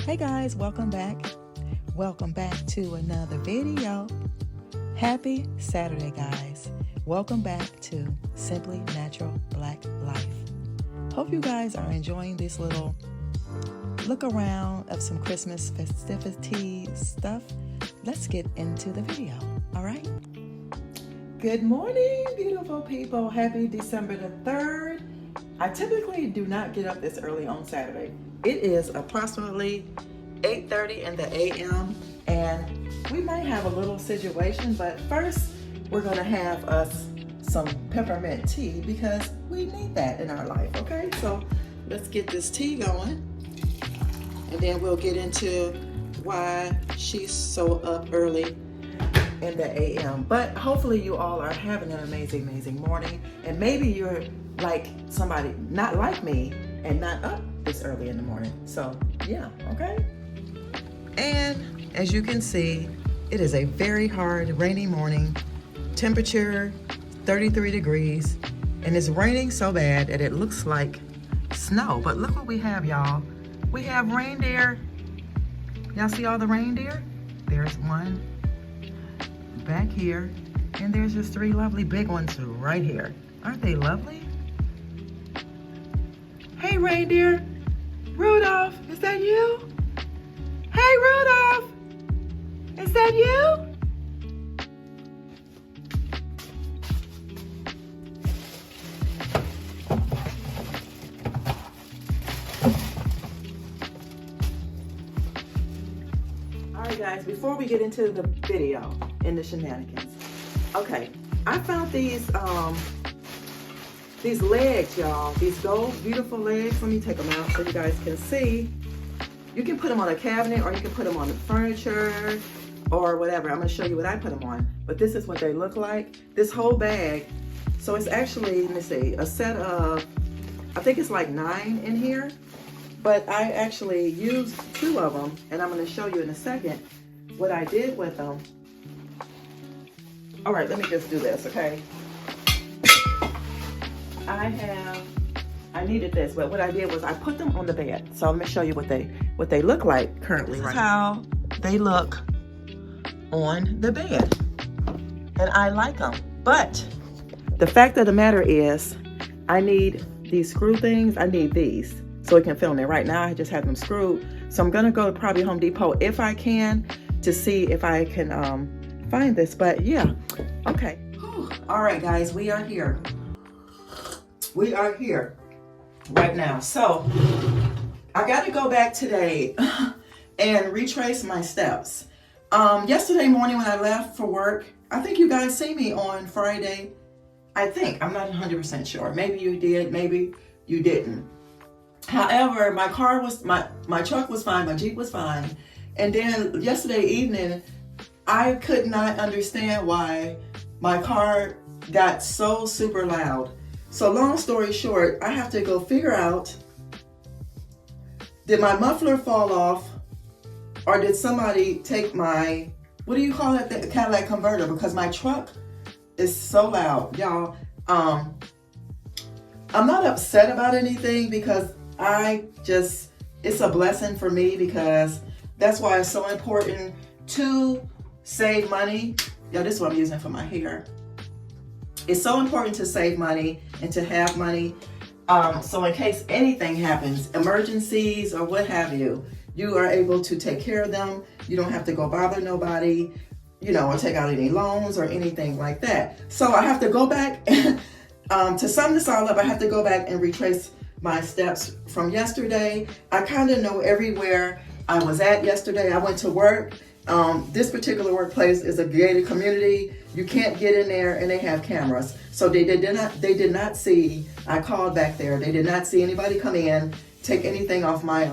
Hey guys, welcome back. Welcome back to another video. Happy Saturday, guys. Welcome back to Simply Natural Black Life. Hope you guys are enjoying this little look around of some Christmas festivity stuff. Let's get into the video, all right? Good morning, beautiful people. Happy December the 3rd. I typically do not get up this early on Saturday. It is approximately 8:30 in the a.m. and we might have a little situation, but first we're gonna have us some peppermint tea because we need that in our life, okay? So let's get this tea going and then we'll get into why she's so up early in the a.m. But hopefully you all are having an amazing morning, and maybe you're like somebody not like me and not up this early in the morning. So yeah, okay. And as you can see, it is a very hard rainy morning. Temperature 33 degrees, and it's raining so bad that it looks like snow. But look what we have, y'all. We have reindeer. Y'all see all the reindeer? There's one back here, and there's just three lovely big ones right here. Aren't they lovely? Hey reindeer, Rudolph, is that you? Hey Rudolph, is that you? All right guys, before we get into the video and the shenanigans, okay, I found these legs, y'all, these gold beautiful legs. Let me take them out so you guys can see. You can put them on a cabinet or you can put them on the furniture or whatever. I'm gonna show you what I put them on, but this is what they look like. This whole bag, so it's actually, let me see, a set of, I think it's like 9 in here, but I actually used 2 of them, and I'm gonna show you in a second what I did with them. All right, let me just do this, okay? I needed this, but what I did was I put them on the bed. So let me show you what they look like currently. This is how they look on the bed, and I like them. But the fact of the matter is, I need these screw things. I need these so it can fit on there. Right now, I just have them screwed. So I'm gonna go to probably Home Depot if I can to see if I can find this. But yeah, okay. All right, guys, we are here. We are here right now. So I got to go back today and retrace my steps. Yesterday morning when I left for work, I think you guys see me on Friday. I think, I'm not 100% sure. Maybe you did, maybe you didn't. However, my truck was fine, my Jeep was fine. And then yesterday evening, I could not understand why my car got so super loud. So long story short, I have to go figure out, did my muffler fall off, or did somebody take my, what do you call it, the Cadillac converter? Because my truck is so loud, y'all. I'm not upset about anything because it's a blessing for me, because that's why it's so important to save money. Yeah, this is what I'm using for my hair. It's so important to save money and to have money. So in case anything happens, emergencies or what have you, you are able to take care of them. You don't have to go bother nobody, or take out any loans or anything like that. So I have to go back to sum this all up. I have to go back and retrace my steps from yesterday. I kind of know everywhere I was at yesterday. I went to work. This particular workplace is a gated community. You can't get in there, and they have cameras. So they did not see, I called back there. They did not see anybody come in, take anything off my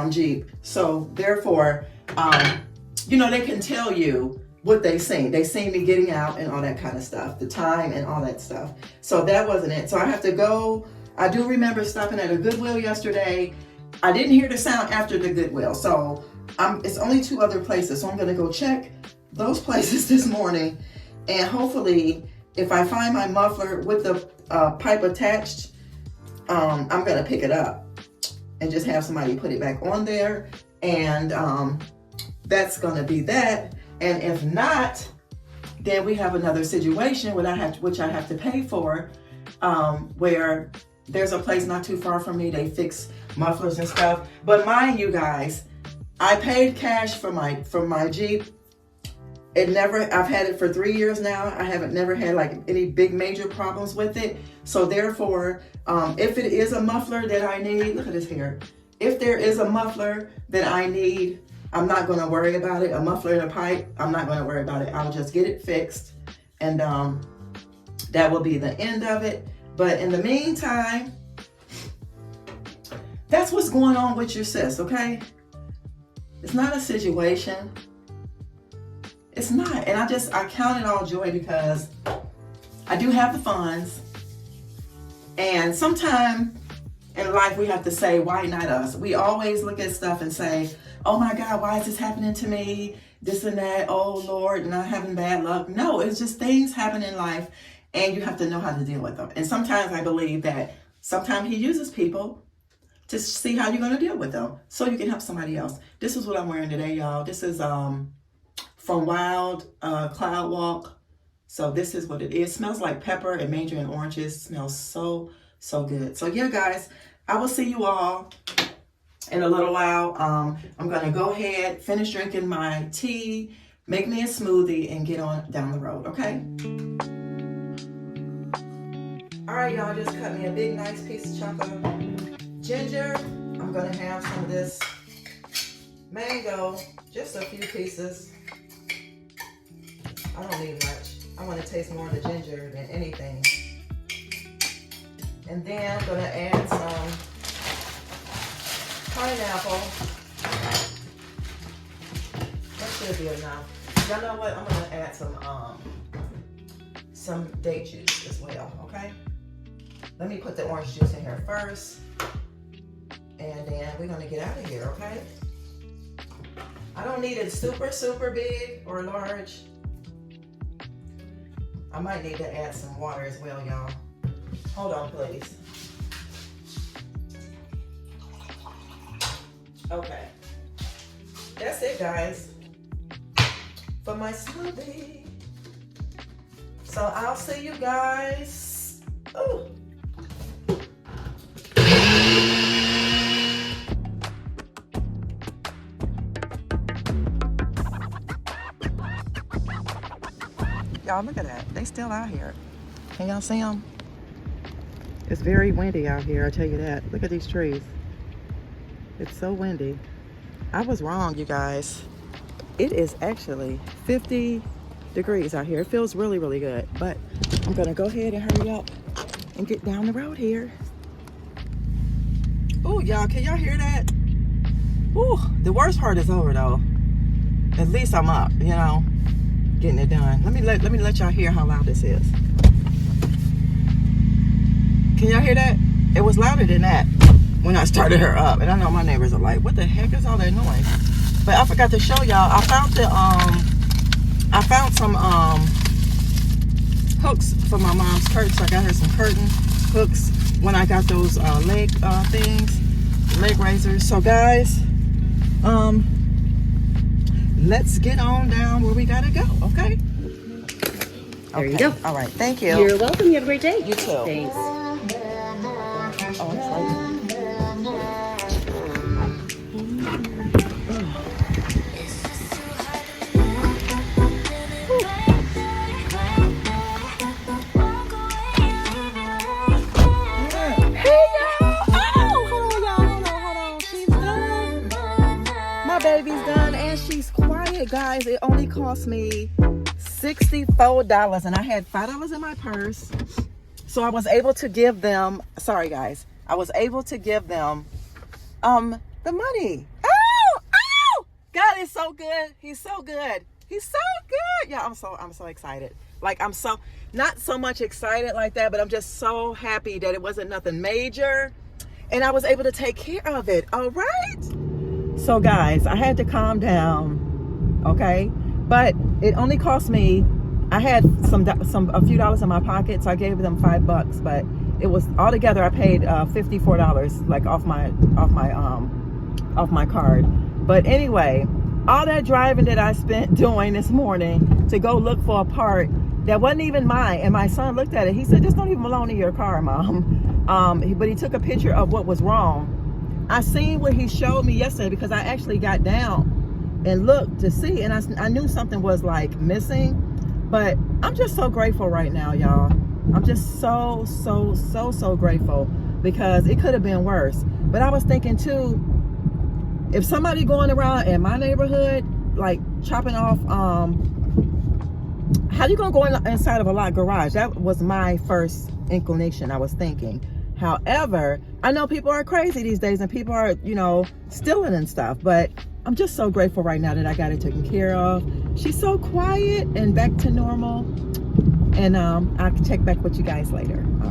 Jeep. So therefore, they can tell you what they seen. They seen me getting out and all that kind of stuff, the time and all that stuff. So that wasn't it. So I have to go. I do remember stopping at a Goodwill yesterday. I didn't hear the sound after the Goodwill. So it's only 2 other places. So I'm gonna go check those places this morning. And hopefully, if I find my muffler with the pipe attached, I'm gonna pick it up. and just have somebody put it back on there. And that's gonna be that. And if not, then we have another situation which I have to pay for, where there's a place not too far from me. They fix mufflers and stuff. But mind you guys, I paid cash for my Jeep. I've had it for 3 years now. I haven't never had like any big major problems with it. So therefore, if it is a muffler that I need, look at this here. If there is a muffler that I need, I'm not gonna worry about it. A muffler and a pipe, I'm not gonna worry about it. I'll just get it fixed, and that will be the end of it. But in the meantime, that's what's going on with your sis, okay? It's not a situation. It's not. And I count it all joy because I do have the funds. And sometime in life we have to say, why not us? We always look at stuff and say, oh my God, why is this happening to me? This and that, oh Lord, not having bad luck. No, it's just things happen in life and you have to know how to deal with them. And sometimes I believe that sometimes he uses people to see how you're gonna deal with them so you can help somebody else. This is what I'm wearing today, y'all. This is from Wild Cloud Walk. So this is what it is. Smells like pepper and mandarin and oranges. Smells so good. So yeah, guys, I will see you all in a little while. I'm gonna go ahead, finish drinking my tea, make me a smoothie, and get on down the road, okay? All right, y'all, just cut me a big, nice chunk of ginger. I'm gonna have some of this mango, just a few pieces. I don't need much. I want to taste more of the ginger than anything. And then I'm gonna add some pineapple. That should be enough. Y'all know what? I'm gonna add some date juice as well, okay? Let me put the orange juice in here first. And then we're gonna get out of here, okay? I don't need it super big or large. I might need to add some water as well, y'all. Hold on, please. Okay. That's it, guys, for my smoothie. So I'll see you guys. Ooh. Y'all, look at that. They still out here. Can y'all see them? It's very windy out here, I'll tell you that. Look at these trees. It's so windy. I was wrong, you guys. It is actually 50 degrees out here. It feels really good. But I'm gonna go ahead and hurry up and get down the road here. Oh, y'all, can y'all hear that? Ooh, the worst part is over though. At least I'm up, you know, getting it done. Let me let y'all hear how loud this is. Can y'all hear that? It was louder than that when I started her up. And I know my neighbors are like, what the heck is all that noise? But I forgot to show y'all. I found some hooks for my mom's curtains. So I got her some curtain hooks when I got those leg raisers. So guys, let's get on down where we gotta go, okay? There you go. All right, thank you. You're welcome. You have a great day. You too. Thanks. Oh, it's like... Baby's done and she's quiet, guys. It only cost me $64 and I had $5 in my purse. So I was able to give them, sorry guys, I was able to give them the money. Oh, God is so good. He's so good. He's so good. Yeah, I'm so excited. Like, I'm so not so much excited like that, but I'm just so happy that it wasn't nothing major and I was able to take care of it. All right. So guys, I had to calm down, okay? But it only cost me, I had a few dollars in my pocket, so I gave them $5, but it was altogether I paid $54 like off my card. But anyway, all that driving that I spent doing this morning to go look for a part that wasn't even mine, and my son looked at it. He said, "This don't even belong to your car, Mom." But he took a picture of what was wrong. I seen what he showed me yesterday because I actually got down and looked to see, and I knew something was like missing. But I'm just so grateful right now, y'all. I'm just so grateful because it could have been worse. But I was thinking too, if somebody going around in my neighborhood like chopping off, how you gonna go inside of a locked garage? That was my first inclination. I was thinking. However, I know people are crazy these days and people are, stealing and stuff, but I'm just so grateful right now that I got it taken care of. She's so quiet and back to normal. And I'll check back with you guys later. All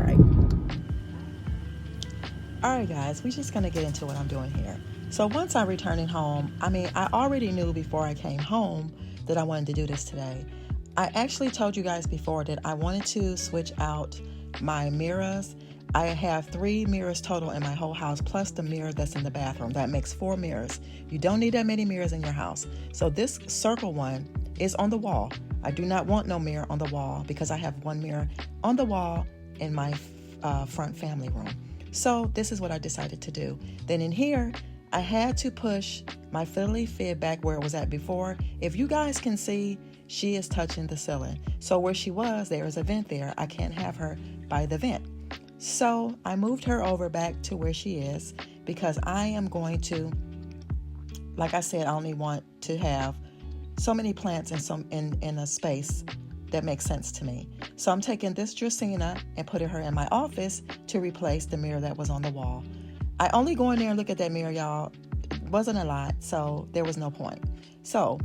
right, guys, we're just gonna get into what I'm doing here. So once I'm returning home, I already knew before I came home that I wanted to do this today. I actually told you guys before that I wanted to switch out my mirrors. I have 3 mirrors total in my whole house, plus the mirror that's in the bathroom. That makes 4 mirrors. You don't need that many mirrors in your house. So this circle one is on the wall. I do not want no mirror on the wall because I have 1 mirror on the wall in my front family room. So this is what I decided to do. Then in here, I had to push my fiddly fib back where it was at before. If you guys can see, she is touching the ceiling. So where she was, there is a vent there. I can't have her by the vent. So I moved her over back to where she is because I am going to, like I said, I only want to have so many plants in a space that makes sense to me. So I'm taking this Dracaena and putting her in my office to replace the mirror that was on the wall. I only go in there and look at that mirror, y'all. It wasn't a lot, so there was no point. So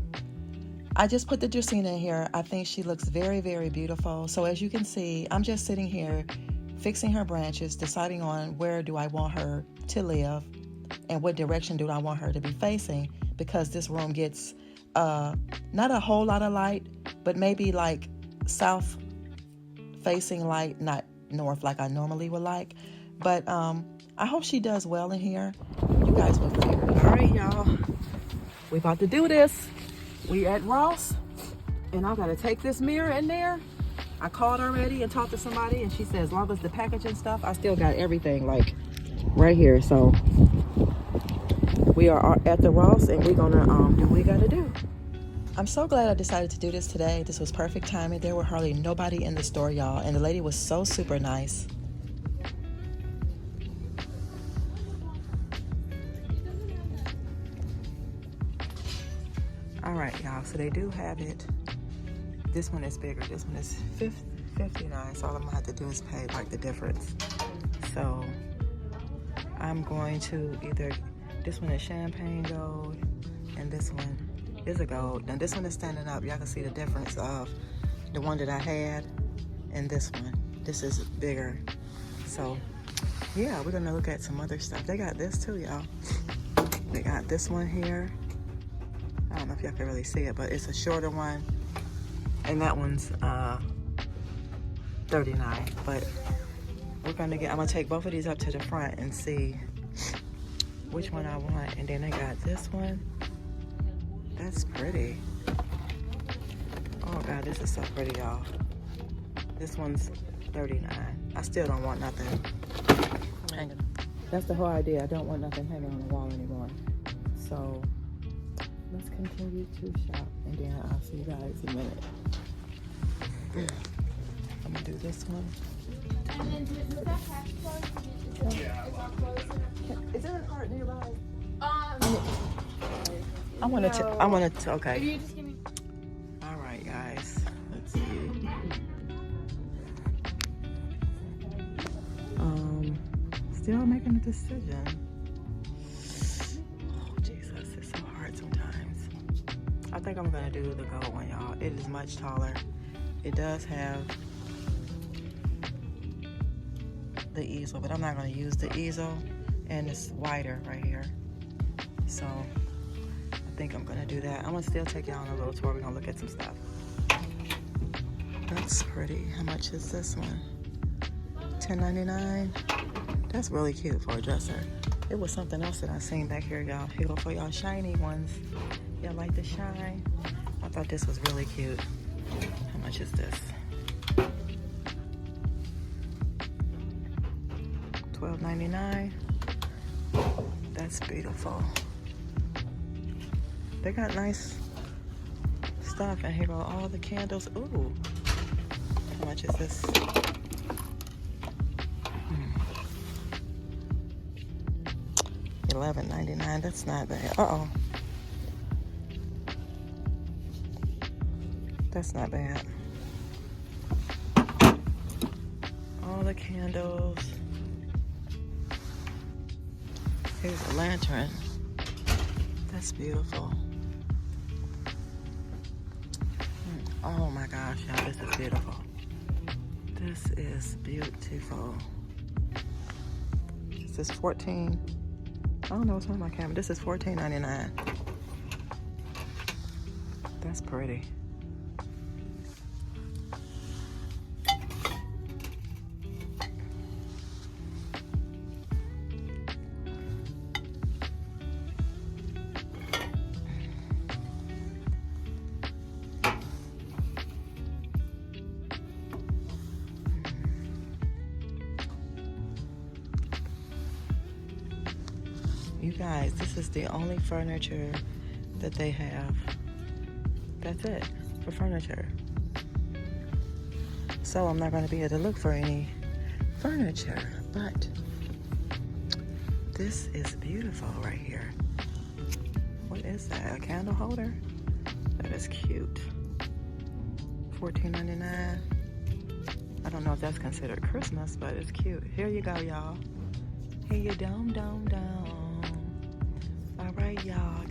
I just put the Dracaena in here. I think she looks very, very beautiful. So as you can see, I'm just sitting here fixing her branches, deciding on where do I want her to live and what direction do I want her to be facing, because this room gets not a whole lot of light, but maybe like south facing light, not north like I normally would like. But I hope she does well in here. You guys will figure it out. All right, y'all. We about to do this. We at Ross, and I gotta take this mirror in there. I called already and talked to somebody, and she said as long as the package and stuff, I still got everything like right here. So we are at the Ross, and we're gonna do what we gotta do. I'm so glad I decided to do this today. This was perfect timing. There were hardly nobody in the store, y'all, and the lady was so super nice. All right, y'all, so they do have it. This one is bigger. This one is $59, so all I'm gonna have to do is pay like the difference. So I'm going to either, this one is champagne gold and this one is a gold. Now this one is standing up. Y'all can see the difference of the one that I had and this one. This is bigger. So yeah, we're gonna look at some other stuff. They got this too, y'all. They got this one here. I don't know if y'all can really see it, but it's a shorter one. And that one's $39. But I'm gonna take both of these up to the front and see which one I want. And then I got this one. That's pretty. Oh God, this is so pretty, y'all. This one's $39. I still don't want nothing hanging. That's the whole idea. I don't want nothing hanging on the wall anymore. So let's continue to shop, and then I'll see you guys in a minute. I'm gonna do this one. And then was that cash closed? Yeah. Is there a cart nearby? I want to, okay. If you just give me. All right, guys, let's see. Still making a decision. Oh, Jesus, it's so hard sometimes. I think I'm gonna do the gold one, y'all. It is much taller. It does have the easel, but I'm not gonna use the easel, and it's wider right here. So I think I'm gonna do that. I'm gonna still take y'all on a little tour. We're gonna look at some stuff. That's pretty. How much is this one? $10. $10.99. That's really cute for a dresser. It was something else that I seen back here, y'all. Here go for y'all shiny ones. Y'all like the shine? I thought this was really cute. How much is this? $12.99. That's beautiful. They got nice stuff. And here go all the candles. Ooh. How much is this? $11.99. That's not bad. Uh-oh. That's not bad. All the candles. Here's a lantern. That's beautiful. Oh my gosh, y'all, this is beautiful. This is beautiful. This is 14. I don't know what's on my camera. This is $14.99. That's pretty. You guys, this is the only furniture that they have. That's it for furniture. So I'm not going to be able to look for any furniture, but this is beautiful right here. What is that? A candle holder? That is cute. $14.99. I don't know if that's considered Christmas, but it's cute. Here you go, y'all. Here you dum dum dum. All right, y'all.